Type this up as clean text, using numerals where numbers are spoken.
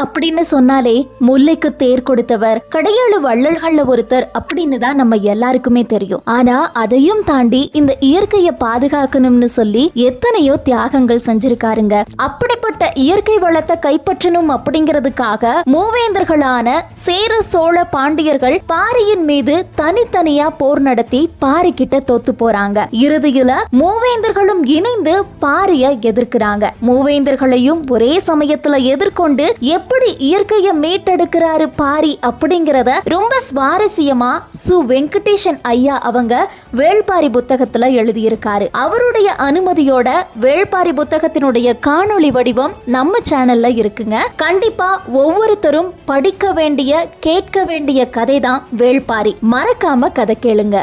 அப்படின்னு சொன்னாலே முல்லைக்கு தேர் கொடுத்தவர், கடையாளு வள்ளல்கள்ல ஒருத்தர் அப்படின்னு தான் நம்ம எல்லாருக்குமே தெரியும். ஆனா அதையும் தாண்டி இந்த இயற்கையை பாதுகாக்கணும்னு சொல்லி எத்தனையோ தியாகங்கள் செஞ்சிருக்காருங்க. அப்படிப்பட்ட இயற்கை வளத்தை கைப்பற்றணும் அப்படிங்கிறதுக்காக மூவேந்தர்களான சேர, சோழ, பாண்டியர்கள் பாரியின் மீது தனித்தனியா போர் நடத்தி பாரி கிட்ட தோத்து போறாங்க. இறுதியில மூவேந்தர்களும் இணைந்து பாரிய எதிர்க்கிறாங்க. மூவேந்தர்களையும் ஒரே சமயத்துல எதிர்கொண்டு எப்படி இயற்கையை மீட்டெடுக்கிறாரு பாரி அப்படிங்கறத ரொம்ப சுவாரஸ்யமா சு வெங்கடேசன் ஐயா அவங்க வேள்பாரி புத்தகத்துல எழுதியிருக்காரு. அவருடைய அனுமதியோட வேள்பாரி புத்தகத்தினுடைய காணொளி வடிவம் நம்ம சேனல்ல இருக்குங்க. கண்டிப்பா ஒவ்வொருத்தரும் படிக்க வேண்டிய, கேட்க வேண்டிய கதை தான் வேள்பாரி. மறக்காம கதை கேளுங்க.